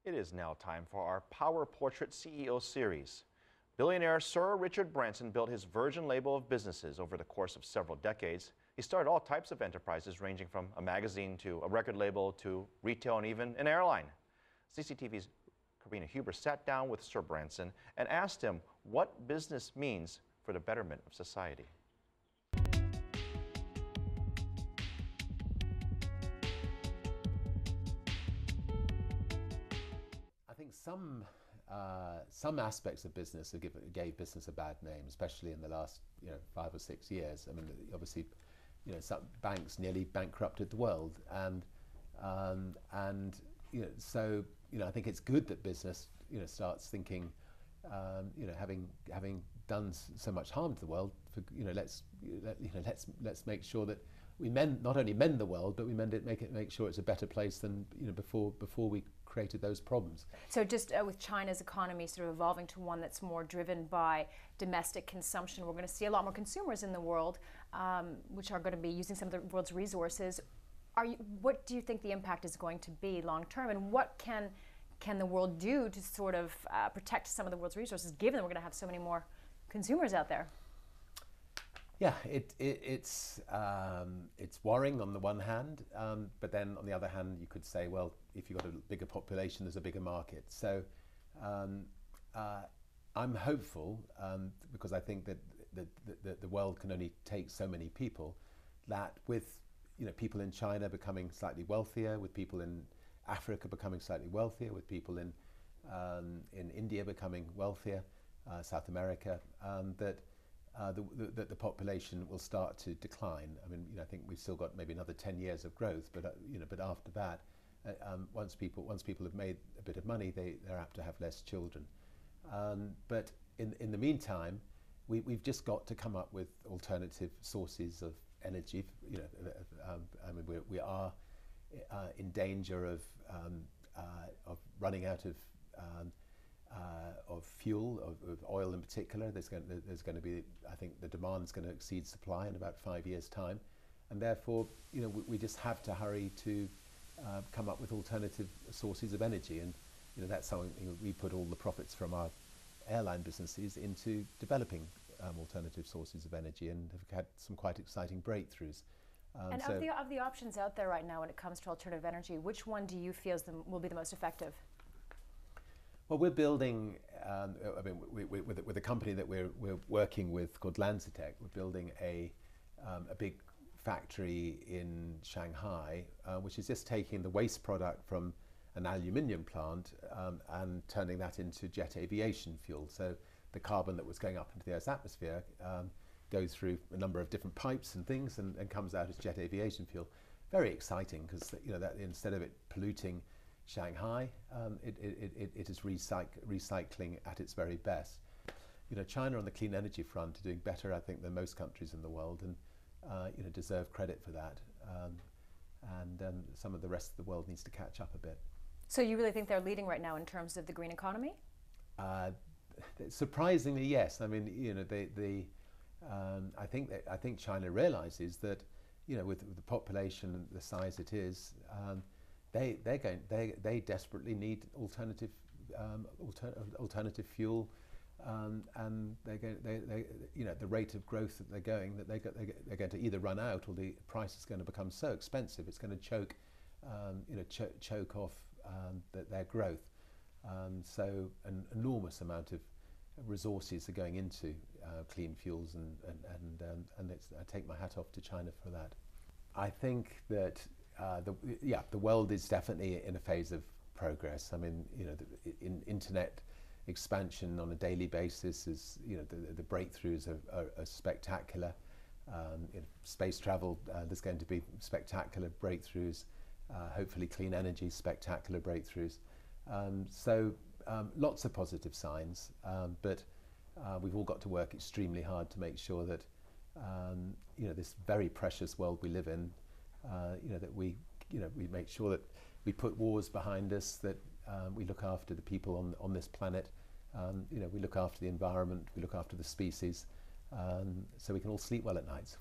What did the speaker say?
It is now time for our Power Portrait CEO series. Billionaire Sir Richard Branson built his Virgin label of businesses over the course of several decades. He started all types of enterprises ranging from a magazine to a record label to retail and even an airline. CCTV's Karina sat down with Sir Branson and asked him what business means for the betterment of society. I think some aspects of business gave business a bad name, especially in the last 5 or 6 years. I mean, obviously, some banks nearly bankrupted the world, and so I think it's good that business starts thinking, having done so much harm to the world, let's make sure that we not only mend the world, but we make sure it's a better place than before we created those problems. So just with China's economy sort of evolving to one that's more driven by domestic consumption, we're going to see a lot more consumers in the world, which are going to be using some of the world's resources. What do you think the impact is going to be long term, and what can the world do to sort of protect some of the world's resources, given that we're going to have so many more consumers out there? Yeah, it's worrying on the one hand, but then on the other hand, you could say, well, if you've got a bigger population, there's a bigger market. So I'm hopeful, because I think that the world can only take so many people, that with people in China becoming slightly wealthier, with people in Africa becoming slightly wealthier, with people in India becoming wealthier, South America, that the population will start to decline. I mean, I think we've still got maybe another 10 years of growth, but but after that, once people have made a bit of money, they're apt to have less children. But in the meantime, we've just got to come up with alternative sources of energy. I mean, we are in danger of running out of fuel, of oil in particular. There's going to be, I think the demand is going to exceed supply in about 5 years' time, and therefore we just have to hurry to come up with alternative sources of energy, and that's something we put all the profits from our airline businesses into developing alternative sources of energy, and have had some quite exciting breakthroughs. And of the options out there right now when it comes to alternative energy, which one do you feel will be the most effective? Well, we're building, with a company that we're working with called Lancetech, we're building a big factory in Shanghai, which is just taking the waste product from an aluminium plant and turning that into jet aviation fuel. So the carbon that was going up into the Earth's atmosphere goes through a number of different pipes and things and comes out as jet aviation fuel. Very exciting, because that instead of it polluting Shanghai, it is recycling at its very best. China on the clean energy front are doing better, I think, than most countries in the world, and deserve credit for that. And some of the rest of the world needs to catch up a bit. So you really think they're leading right now in terms of the green economy? Surprisingly, yes. I mean, I think China realizes that, with the population the size it is, they desperately need alternative fuel, and the rate of growth that they're going to either run out, or the price is going to become so expensive it's going to choke off their growth. So an enormous amount of resources are going into clean fuels, and I take my hat off to China for that. I think that the world is definitely in a phase of progress. I mean, internet expansion on a daily basis is, the breakthroughs are spectacular. In space travel, there's going to be spectacular breakthroughs. Hopefully, clean energy, spectacular breakthroughs. So lots of positive signs, but we've all got to work extremely hard to make sure that this very precious world we live in, that we make sure that we put wars behind us, that we look after the people on this planet, we look after the environment, we look after the species, so we can all sleep well at night.